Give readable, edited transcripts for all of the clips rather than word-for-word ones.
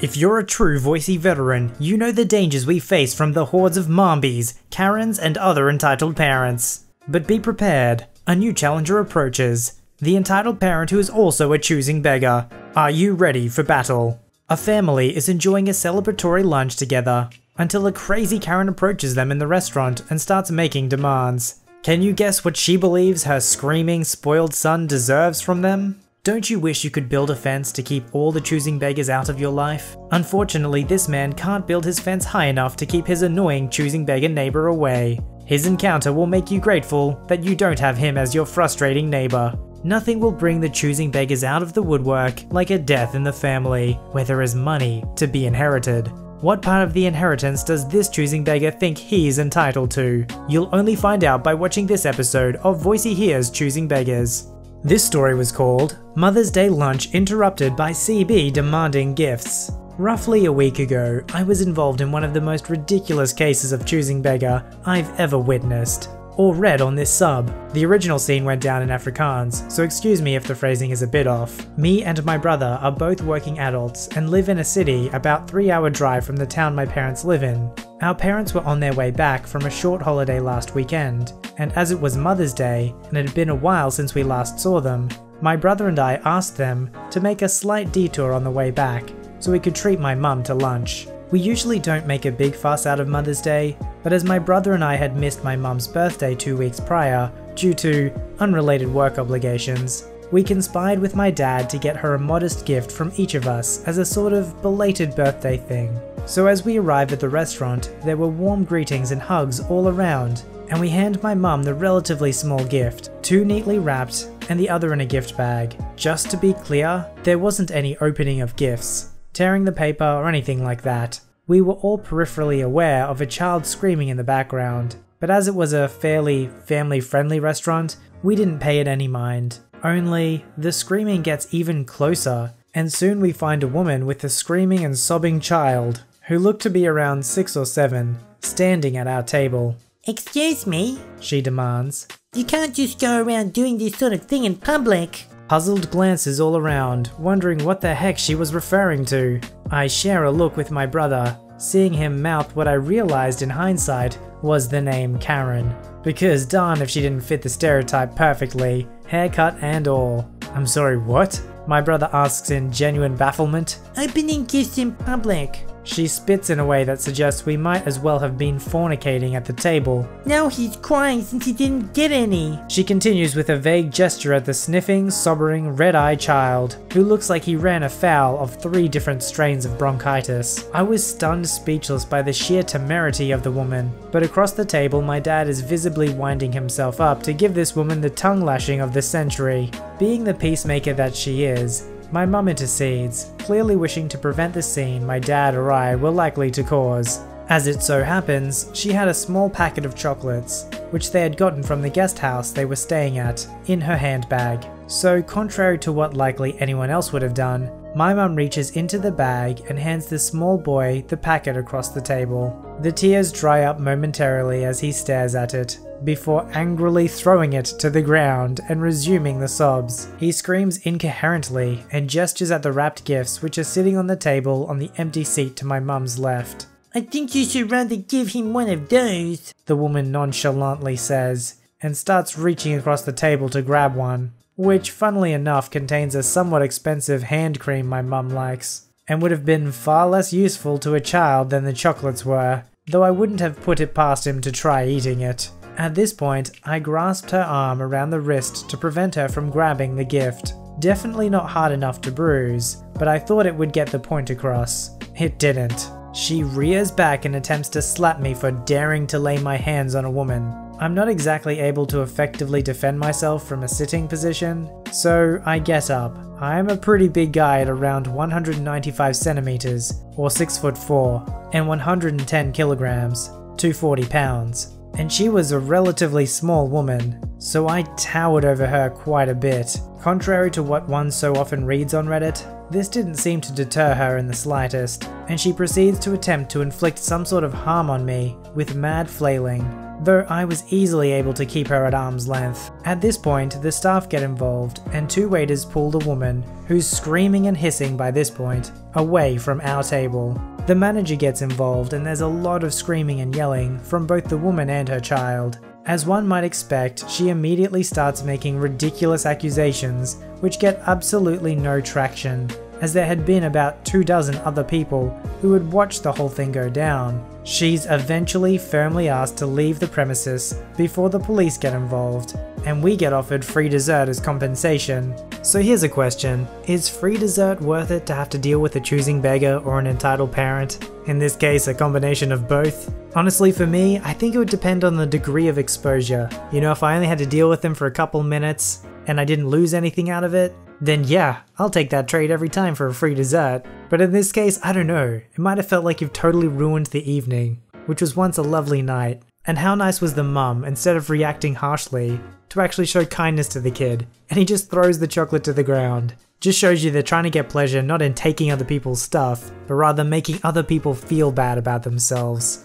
If you're a true Voicey veteran, you know the dangers we face from the hordes of Mombies, Karens, and other entitled parents. But be prepared, a new challenger approaches. The entitled parent who is also a choosing beggar. Are you ready for battle? A family is enjoying a celebratory lunch together, until a crazy Karen approaches them in the restaurant and starts making demands. Can you guess what she believes her screaming, spoiled son deserves from them? Don't you wish you could build a fence to keep all the choosing beggars out of your life? Unfortunately, this man can't build his fence high enough to keep his annoying choosing beggar neighbor away. His encounter will make you grateful that you don't have him as your frustrating neighbor. Nothing will bring the choosing beggars out of the woodwork like a death in the family, where there is money to be inherited. What part of the inheritance does this choosing beggar think he's entitled to? You'll only find out by watching this episode of VoiceyHere's Choosing Beggars. This story was called Mother's Day Lunch Interrupted by CB Demanding Gifts. Roughly a week ago, I was involved in one of the most ridiculous cases of choosing beggar I've ever witnessed, or read on this sub. The original scene went down in Afrikaans, so excuse me if the phrasing is a bit off. Me and my brother are both working adults and live in a city about 3-hour drive from the town my parents live in. Our parents were on their way back from a short holiday last weekend, and as it was Mother's Day and it had been a while since we last saw them, my brother and I asked them to make a slight detour on the way back so we could treat my mum to lunch. We usually don't make a big fuss out of Mother's Day, but as my brother and I had missed my mum's birthday 2 weeks prior due to unrelated work obligations, we conspired with my dad to get her a modest gift from each of us as a sort of belated birthday thing. So as we arrived at the restaurant, there were warm greetings and hugs all around, and we hand my mum the relatively small gift, 2 neatly wrapped and the other in a gift bag. Just to be clear, there wasn't any opening of gifts, tearing the paper or anything like that. We were all peripherally aware of a child screaming in the background, but as it was a fairly family-friendly restaurant, we didn't pay it any mind. Only, the screaming gets even closer, and soon we find a woman with a screaming and sobbing child, who looked to be around 6 or 7, standing at our table. "Excuse me," she demands. "You can't just go around doing this sort of thing in public." Puzzled glances all around, wondering what the heck she was referring to. I share a look with my brother, seeing him mouth what I realized in hindsight was the name Karen. Because darn if she didn't fit the stereotype perfectly, haircut and all. I'm sorry, what? My brother asks in genuine bafflement. "Opening gifts in public." She spits in a way that suggests we might as well have been fornicating at the table. "Now he's crying since he didn't get any." She continues with a vague gesture at the sniffing, sobbing, red-eyed child, who looks like he ran afoul of 3 different strains of bronchitis. I was stunned speechless by the sheer temerity of the woman, but across the table my dad is visibly winding himself up to give this woman the tongue lashing of the century. Being the peacemaker that she is, my mum intercedes, clearly wishing to prevent the scene my dad or I were likely to cause. As it so happens, she had a small packet of chocolates, which they had gotten from the guest house they were staying at, in her handbag. So contrary to what likely anyone else would have done, my mum reaches into the bag and hands the small boy the packet across the table. The tears dry up momentarily as he stares at it, before angrily throwing it to the ground and resuming the sobs. He screams incoherently and gestures at the wrapped gifts which are sitting on the table on the empty seat to my mum's left. "I think you should rather give him one of those," the woman nonchalantly says, and starts reaching across the table to grab one, which funnily enough contains a somewhat expensive hand cream my mum likes, and would have been far less useful to a child than the chocolates were, though I wouldn't have put it past him to try eating it. At this point, I grasped her arm around the wrist to prevent her from grabbing the gift. Definitely not hard enough to bruise, but I thought it would get the point across. It didn't. She rears back and attempts to slap me for daring to lay my hands on a woman. I'm not exactly able to effectively defend myself from a sitting position, so I get up. I am a pretty big guy at around 195 centimeters, or 6'4", and 110 kilograms, 240 pounds. And she was a relatively small woman, so I towered over her quite a bit. Contrary to what one so often reads on Reddit, this didn't seem to deter her in the slightest, and she proceeds to attempt to inflict some sort of harm on me with mad flailing. though I was easily able to keep her at arm's length. At this point, the staff get involved, and 2 waiters pull the woman, who's screaming and hissing by this point, away from our table. The manager gets involved, and there's a lot of screaming and yelling from both the woman and her child. As one might expect, she immediately starts making ridiculous accusations, which get absolutely no traction, as there had been about 24 other people who had watched the whole thing go down. She's eventually firmly asked to leave the premises before the police get involved, and we get offered free dessert as compensation. So here's a question: is free dessert worth it to have to deal with a choosing beggar or an entitled parent? In this case, a combination of both. Honestly, for me, I think it would depend on the degree of exposure. You know, if I only had to deal with them for a couple minutes and I didn't lose anything out of it, then yeah, I'll take that trade every time for a free dessert. But in this case, I don't know, it might have felt like you've totally ruined the evening, which was once a lovely night. And how nice was the mum, instead of reacting harshly, to actually show kindness to the kid, and he just throws the chocolate to the ground. Just shows you they're trying to get pleasure not in taking other people's stuff, but rather making other people feel bad about themselves.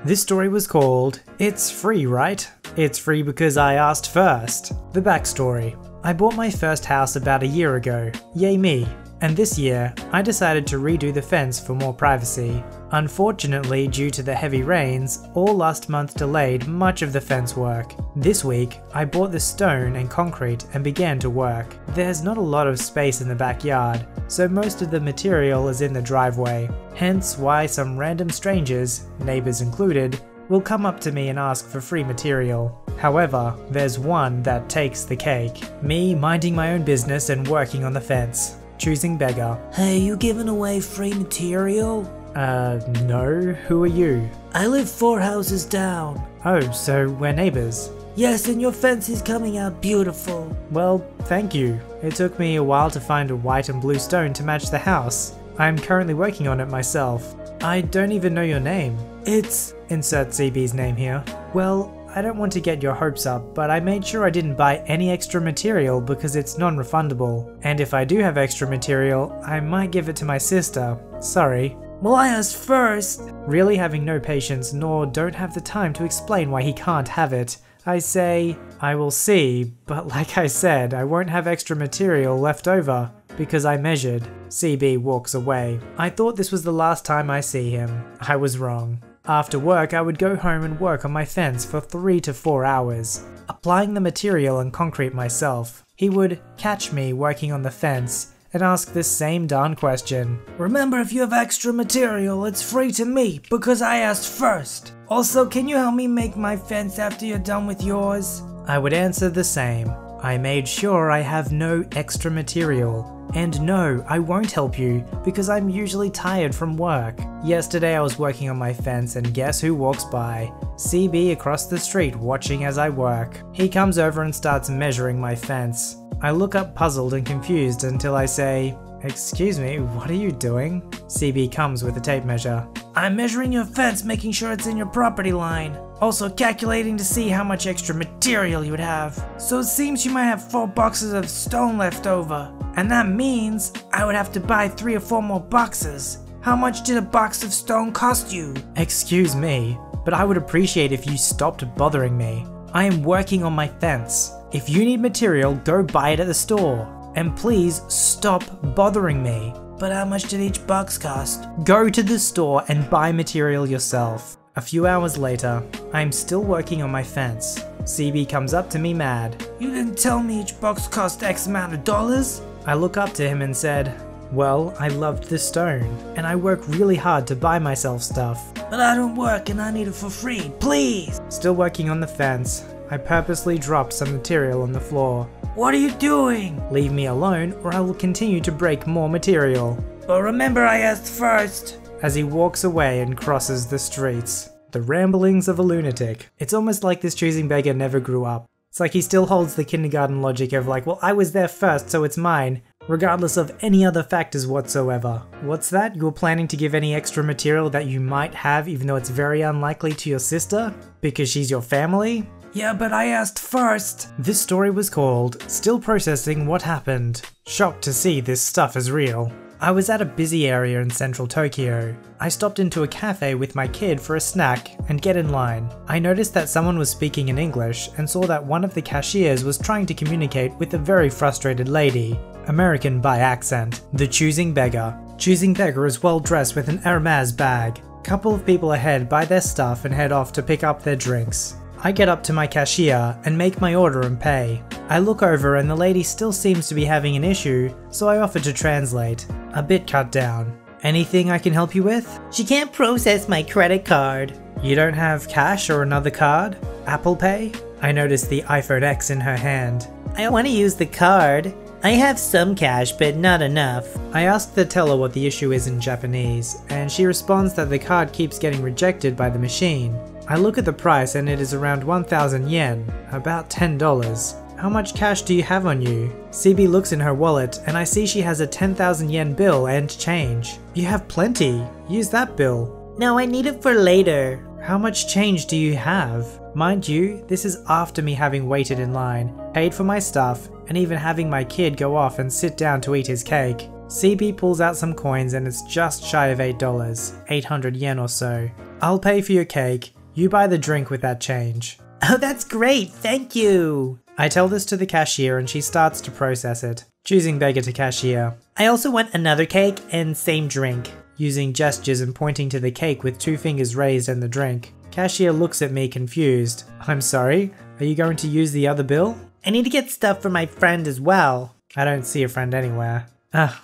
This story was called It's Free, Right? It's free because I asked first. The backstory. I bought my first house about a year ago, yay me, and this year I decided to redo the fence for more privacy. Unfortunately, due to the heavy rains, all last month delayed much of the fence work. This week, I bought the stone and concrete and began to work. There's not a lot of space in the backyard, so most of the material is in the driveway, hence why some random strangers, neighbors included, will come up to me and ask for free material. However, there's one that takes the cake. Me minding my own business and working on the fence. Choosing beggar. Hey, you giving away free material? No. Who are you? I live 4 houses down. Oh, so we're neighbors. Yes, and your fence is coming out beautiful. Well, thank you. It took me a while to find a white and blue stone to match the house. I'm currently working on it myself. I don't even know your name. It's... Insert CB's name here. Well, I don't want to get your hopes up, but I made sure I didn't buy any extra material because it's non-refundable. And if I do have extra material, I might give it to my sister. Sorry. Well, I asked first. Really having no patience nor don't have the time to explain why he can't have it. I say, I will see, but like I said, I won't have extra material left over because I measured. CB walks away. I thought this was the last time I see him. I was wrong. After work, I would go home and work on my fence for 3 to 4 hours, applying the material and concrete myself. He would catch me working on the fence and ask this same darn question. Remember, if you have extra material, it's free to me because I asked first. Also, can you help me make my fence after you're done with yours? I would answer the same. I made sure I have no extra material. And no, I won't help you because I'm usually tired from work. Yesterday I was working on my fence and guess who walks by? CB across the street watching as I work. He comes over and starts measuring my fence. I look up puzzled and confused until I say, "Excuse me, what are you doing?" CB comes with a tape measure. I'm measuring your fence, making sure it's in your property line. Also calculating to see how much extra material you would have. So it seems you might have 4 boxes of stone left over. And that means I would have to buy 3 or 4 more boxes. How much did a box of stone cost you? Excuse me, but I would appreciate if you stopped bothering me. I am working on my fence. If you need material, go buy it at the store. And please stop bothering me. But how much did each box cost? Go to the store and buy material yourself. A few hours later, I'm still working on my fence. CB comes up to me mad. You didn't tell me each box cost X amount of dollars? I look up to him and said, well, I loved the stone, and I work really hard to buy myself stuff. But I don't work and I need it for free, please! Still working on the fence, I purposely dropped some material on the floor. What are you doing? Leave me alone or I will continue to break more material. But remember I asked first. As he walks away and crosses the streets. The ramblings of a lunatic. It's almost like this choosing beggar never grew up. It's like he still holds the kindergarten logic of like, well, I was there first, so it's mine, regardless of any other factors whatsoever. What's that? You're planning to give any extra material that you might have even though it's very unlikely to your sister? Because she's your family? Yeah, but I asked first. This story was called Still Processing What Happened. Shocked to see this stuff is real. I was at a busy area in central Tokyo. I stopped into a cafe with my kid for a snack and get in line. I noticed that someone was speaking in English and saw that one of the cashiers was trying to communicate with a very frustrated lady. American by accent. The choosing beggar. Choosing beggar is well dressed with an Hermes bag. Couple of people ahead buy their stuff and head off to pick up their drinks. I get up to my cashier and make my order and pay. I look over and the lady still seems to be having an issue, so I offer to translate. A bit cut down. Anything I can help you with? She can't process my credit card. You don't have cash or another card? Apple Pay? I noticed the iPhone X in her hand. I want to use the card. I have some cash, but not enough. I ask the teller what the issue is in Japanese, and she responds that the card keeps getting rejected by the machine. I look at the price and it is around 1,000 yen, about $10. How much cash do you have on you? CB looks in her wallet and I see she has a 10,000 yen bill and change. You have plenty. Use that bill. No, I need it for later. How much change do you have? Mind you, this is after me having waited in line, paid for my stuff, and even having my kid go off and sit down to eat his cake. CB pulls out some coins and it's just shy of $8, 800 yen or so. I'll pay for your cake. You buy the drink with that change. Oh, that's great, thank you. I tell this to the cashier and she starts to process it. Choosing beggar to cashier. I also want another cake and same drink. Using gestures and pointing to the cake with 2 fingers raised and the drink. Cashier looks at me confused. I'm sorry, are you going to use the other bill? I need to get stuff for my friend as well. I don't see a friend anywhere.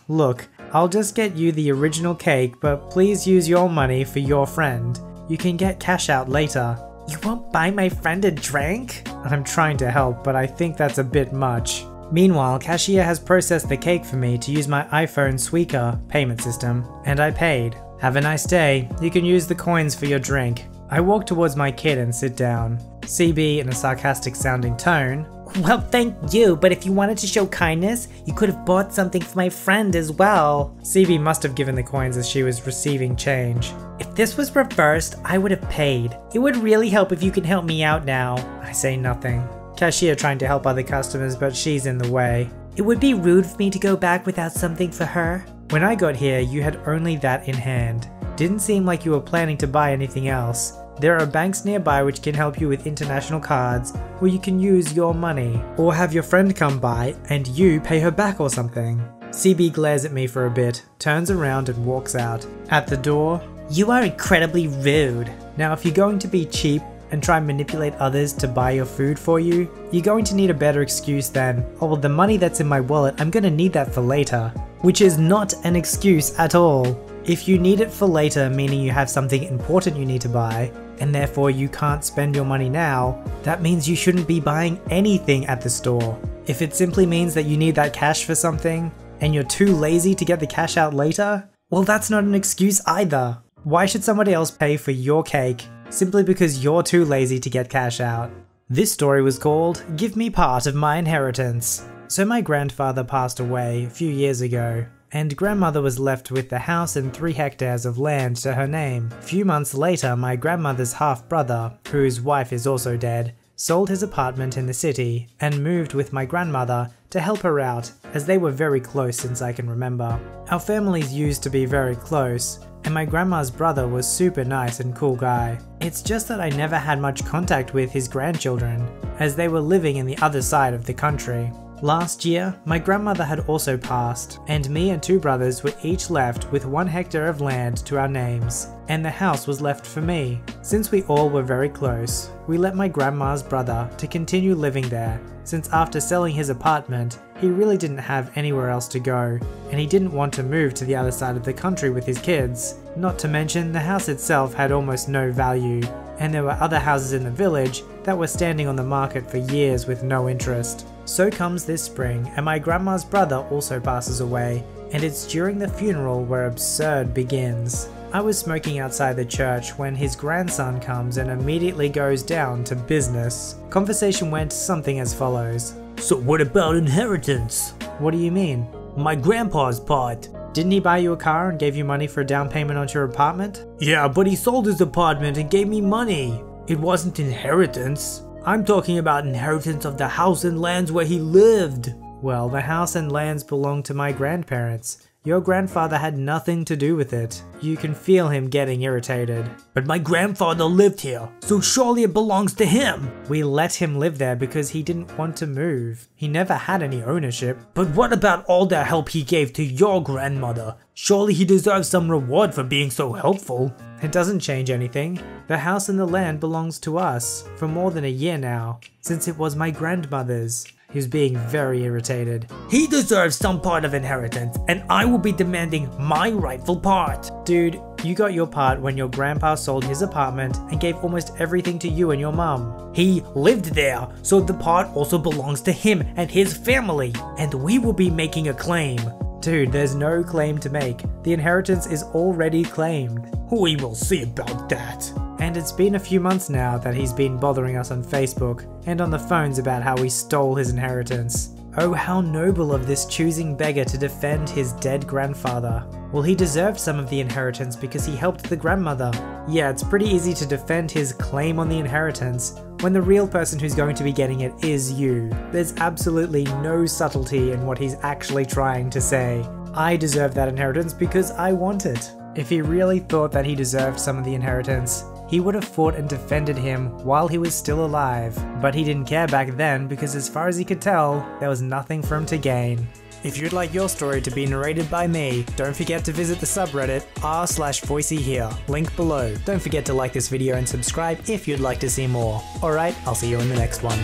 Look, I'll just get you the original cake, but please use your money for your friend. You can get cash out later. You won't buy my friend a drink? I'm trying to help, but I think that's a bit much. Meanwhile, cashier has processed the cake for me to use my iPhone Suica payment system, and I paid. Have a nice day. You can use the coins for your drink. I walk towards my kid and sit down. CB in a sarcastic sounding tone. Well, thank you, but if you wanted to show kindness, you could have bought something for my friend as well. CB must have given the coins as she was receiving change. If this was reversed, I would have paid. It would really help if you can help me out now. I say nothing. Cashier trying to help other customers, but she's in the way. It would be rude for me to go back without something for her. When I got here, you had only that in hand. Didn't seem like you were planning to buy anything else. There are banks nearby which can help you with international cards, where you can use your money, or have your friend come by and you pay her back or something. CB glares at me for a bit, turns around and walks out. At the door, you are incredibly rude. Now if you're going to be cheap and try and manipulate others to buy your food for you, you're going to need a better excuse than, oh well, the money that's in my wallet, I'm gonna need that for later. Which is not an excuse at all. If you need it for later, meaning you have something important you need to buy, and therefore you can't spend your money now, that means you shouldn't be buying anything at the store. If it simply means that you need that cash for something, and you're too lazy to get the cash out later, well that's not an excuse either. Why should somebody else pay for your cake, simply because you're too lazy to get cash out? This story was called, Give Me Part of My Inheritance. So my grandfather passed away a few years ago, and grandmother was left with the house and 3 hectares of land to her name. A few months later, my grandmother's half-brother, whose wife is also dead, sold his apartment in the city and moved with my grandmother to help her out, as they were very close since I can remember. Our families used to be very close, and my grandma's brother was super nice and cool guy. It's just that I never had much contact with his grandchildren, as they were living in the other side of the country. Last year, my grandmother had also passed, and me and 2 brothers were each left with 1 hectare of land to our names, and the house was left for me. Since we all were very close, we let my grandma's brother to continue living there, since after selling his apartment, he really didn't have anywhere else to go, and he didn't want to move to the other side of the country with his kids. Not to mention, the house itself had almost no value, and there were other houses in the village that were standing on the market for years with no interest. So comes this spring, and my grandma's brother also passes away, and it's during the funeral where absurd begins. I was smoking outside the church when his grandson comes and immediately goes down to business. Conversation went something as follows. So what about inheritance? What do you mean? My grandpa's part. Didn't he buy you a car and gave you money for a down payment on your apartment? Yeah, but he sold his apartment and gave me money. It wasn't inheritance. I'm talking about inheritance of the house and lands where he lived. Well, the house and lands belong to my grandparents, Your grandfather had nothing to do with it. You can feel him getting irritated. But my grandfather lived here, so surely it belongs to him. We let him live there because he didn't want to move. He never had any ownership. But what about all the help he gave to your grandmother? Surely he deserves some reward for being so helpful. It doesn't change anything. The house and the land belongs to us for more than a year now, since it was my grandmother's. He was being very irritated. He deserves some part of inheritance, and I will be demanding my rightful part. Dude, you got your part when your grandpa sold his apartment and gave almost everything to you and your mum. He lived there, so the part also belongs to him and his family, and we will be making a claim. Dude, there's no claim to make. The inheritance is already claimed. We will see about that. And it's been a few months now that he's been bothering us on Facebook and on the phones about how we stole his inheritance. Oh, how noble of this choosing beggar to defend his dead grandfather. Well, he deserved some of the inheritance because he helped the grandmother. Yeah, it's pretty easy to defend his claim on the inheritance when the real person who's going to be getting it is you. There's absolutely no subtlety in what he's actually trying to say. I deserve that inheritance because I want it. If he really thought that he deserved some of the inheritance, he would have fought and defended him while he was still alive. But he didn't care back then because as far as he could tell, there was nothing for him to gain. If you'd like your story to be narrated by me, don't forget to visit the subreddit r/VoiceyHere, link below. Don't forget to like this video and subscribe if you'd like to see more. Alright, I'll see you in the next one.